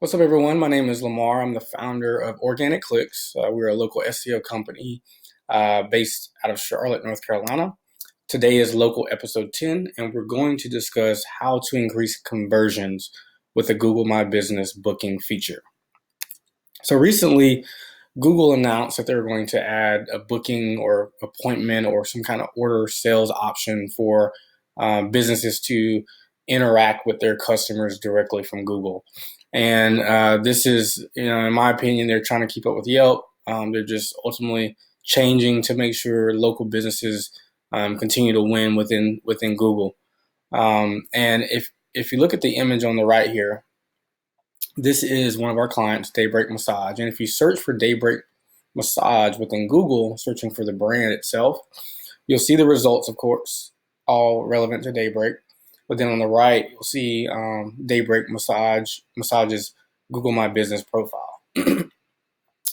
What's up, everyone? My name is Lamar. I'm the founder of Organic Clicks. We're a local SEO company based out of Charlotte, North Carolina. Today is local episode 10, and we're going to discuss how to increase conversions with the Google My Business booking feature. So recently, Google announced that they're going to add a booking or appointment or some kind of order sales option for businesses to interact with their customers directly from Google. And this is, in my opinion, they're trying to keep up with Yelp. They're just ultimately changing to make sure local businesses continue to win within Google. And if you look at the image on the right here, this is one of our clients, Daybreak Massage. And if you search for Daybreak Massage within Google, searching for the brand itself, you'll see the results, of course, all relevant to Daybreak. But then on the right, you'll see Daybreak Massage's Google My Business profile. And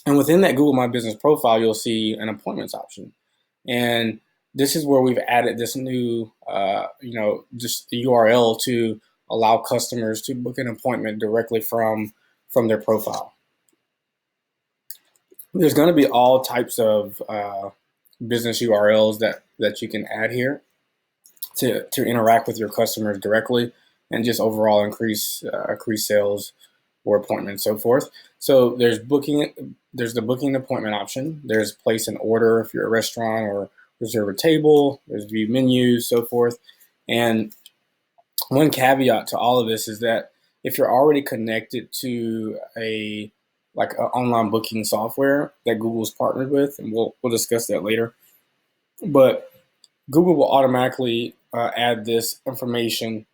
within that Google My Business profile, you'll see an appointments option. And this is where we've added this new, just the URL to allow customers to book an appointment directly from their profile. There's going to be all types of business URLs that you can add here to interact with your customers directly and just overall increase sales or appointments, so forth. So there's the booking appointment option. There's place an order if you're a restaurant, or reserve a table. There's view menus, so forth. And one caveat to all of this is that if you're already connected to an online booking software that Google's partnered with, and we'll discuss that later, but Google will automatically add this information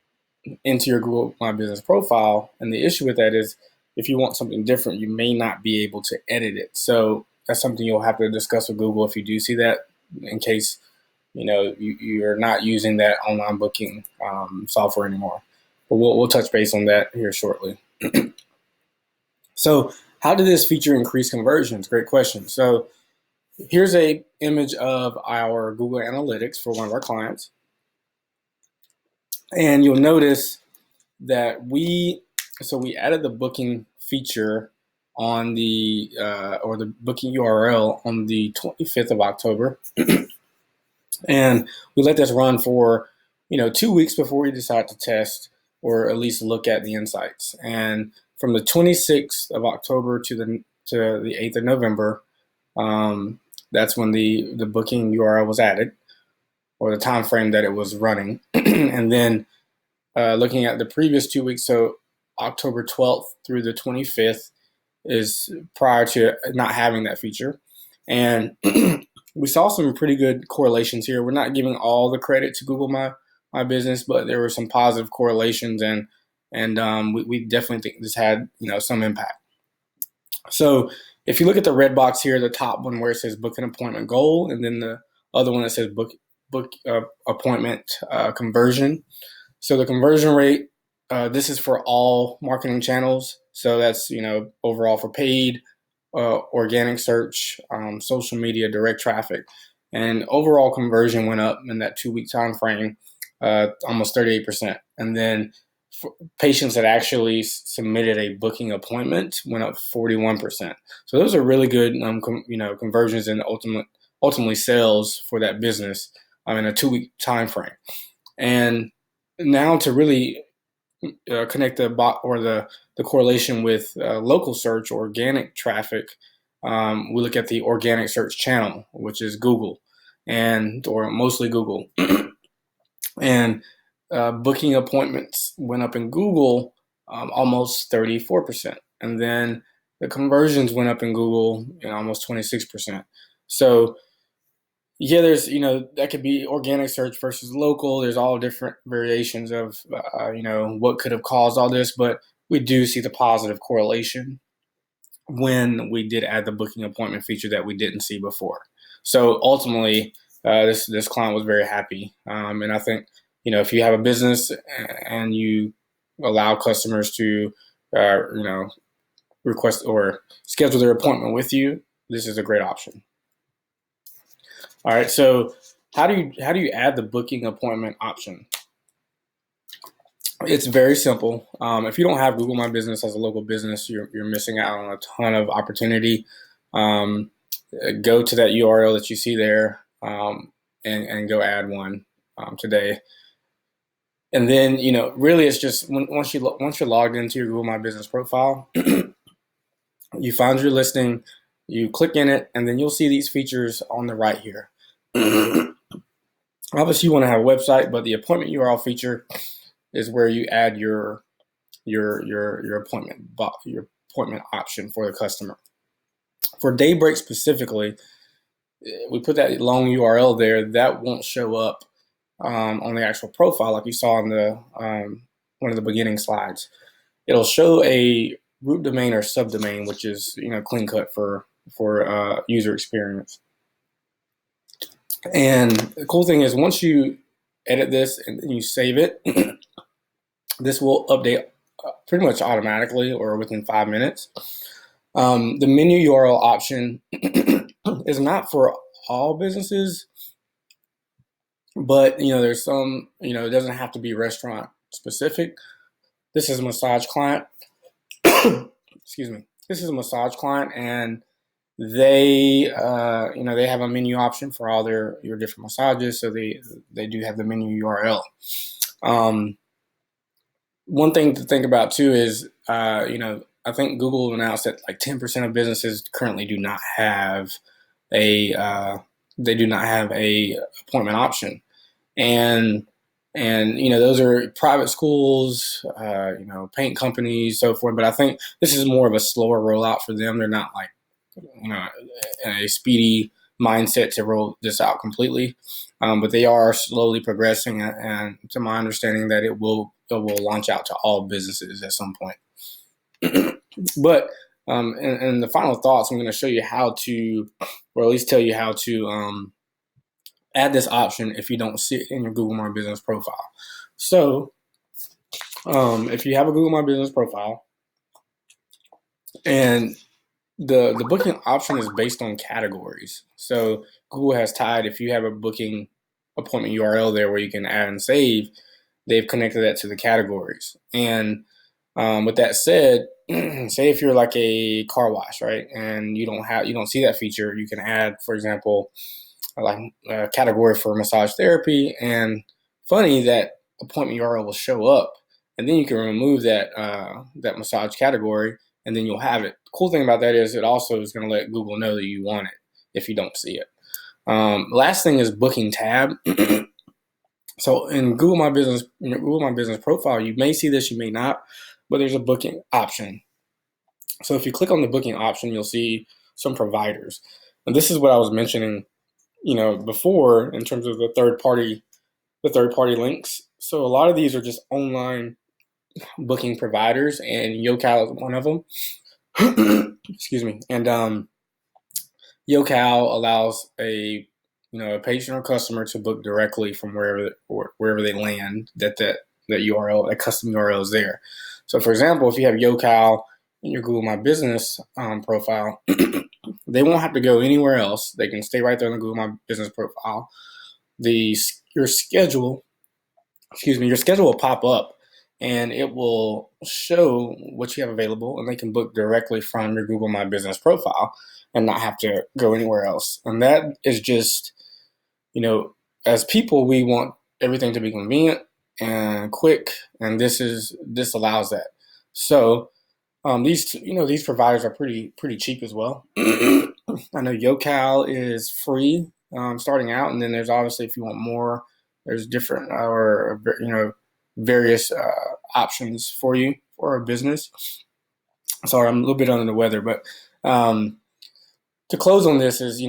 into your Google My Business profile. And the issue with that is if you want something different, you may not be able to edit it. So that's something you'll have to discuss with Google if you do see that, in case you're not using that online booking software anymore. But we'll touch base on that here shortly. So how did this feature increase conversions? Great question. So here's a image of our Google Analytics for one of our clients. And you'll notice that we added the booking feature on the booking URL on the 25th of October. And we let this run for 2 weeks before we decide to test or at least look at the insights. And from the 26th of October to the 8th of November, that's when the booking URL was added, or the time frame that it was running. And then looking at the previous 2 weeks, so October 12th through the 25th is prior to not having that feature. And we saw some pretty good correlations here. We're not giving all the credit to Google My Business, but there were some positive correlations, and we definitely think this had some impact. So if you look at the red box here, the top one where it says book an appointment goal, and then the other one that says book appointment conversion. So the conversion rate, this is for all marketing channels. So that's overall for paid, organic search, social media, direct traffic, and overall conversion went up in that 2 week time frame, almost 38%. And then patients that actually submitted a booking appointment went up 41%. So those are really good, conversions and ultimately sales for that business in a 2 week time frame. And now to really connect the correlation with local search, organic traffic, we look at the organic search channel, which is Google, or mostly Google. And booking appointments went up in Google almost 34%. And then the conversions went up in Google almost 26%. So yeah, there's, that could be organic search versus local. There's all different variations of, what could have caused all this, but we do see the positive correlation when we did add the booking appointment feature that we didn't see before. So ultimately, this client was very happy. And I think, if you have a business and you allow customers to, request or schedule their appointment with you, this is a great option. All right, so how do you add the booking appointment option? It's very simple. If you don't have Google My Business as a local business, you're missing out on a ton of opportunity. Um, Go to that URL that you see there, and go add one today. And then, really, it's just once you're logged into your Google My Business profile, you find your listing, you click in it, and then you'll see these features on the right here. Obviously, you want to have a website, but the appointment URL feature is where you add your appointment option for the customer. For Daybreak specifically, we put that long URL there. That won't show up on the actual profile like you saw in the one of the beginning slides. It'll show a root domain or subdomain, which is clean cut for user experience. And the cool thing is, once you edit this and you save it, this will update pretty much automatically or within 5 minutes. The menu URL option is not for all businesses, but there's some, it doesn't have to be restaurant specific. This is a massage client. Excuse me. This is a massage client, and they they have a menu option for all your different massages, so they do have the menu URL. One thing to think about too is I think Google announced that like 10% of businesses currently do not have a appointment option, and those are private schools, paint companies, so forth. But I think this is more of a slower rollout for them. They're not like in a speedy mindset to roll this out completely, but they are slowly progressing, and to my understanding that it will launch out to all businesses at some point. But in the final thoughts, I'm going to show you how to, or at least tell you how to add this option if you don't see it in your Google My Business profile. So if you have a Google My Business profile, and the booking option is based on categories. So Google has tied, if you have a booking appointment URL there where you can add and save, they've connected that to the categories. And with that said, say if you're like a car wash, right, and you don't see that feature, you can add, for example, like a category for massage therapy, and funny, that appointment URL will show up, and then you can remove that massage category, and then you'll have it. The cool thing about that is it also is going to let Google know that you want it if you don't see it. Last thing is booking tab. So in Google My Business, Google My Business profile, you may see this, you may not, but there's a booking option. So if you click on the booking option, you'll see some providers. And this is what I was mentioning, before, in terms of the third party links. So a lot of these are just online booking providers, and YoCal is one of them. Excuse me. And YoCal allows a patient or customer to book directly from wherever they land. That URL, that custom URL is there. So for example, if you have YoCal in your Google My Business profile, they won't have to go anywhere else. They can stay right there in the Google My Business profile. Your schedule will pop up, and it will show what you have available, and they can book directly from your Google My Business profile and not have to go anywhere else. And that is just, as people, we want everything to be convenient and quick, and this allows that. So these providers are pretty cheap as well. I know YoCal is free starting out, and then there's obviously, if you want more, there's different various options for you for a business. Sorry, I'm a little bit under the weather, but to close on this is,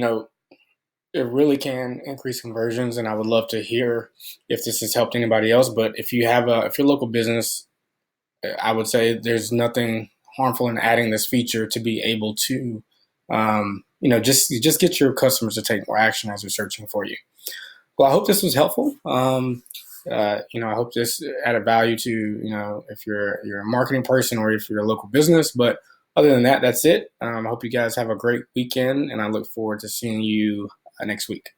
it really can increase conversions, and I would love to hear if this has helped anybody else. But if you're a local business, I would say there's nothing harmful in adding this feature to be able to, just get your customers to take more action as they're searching for you. Well, I hope this was helpful. I hope this added value to, if you're a marketing person or if you're a local business. But other than that, that's it. I hope you guys have a great weekend, and I look forward to seeing you next week.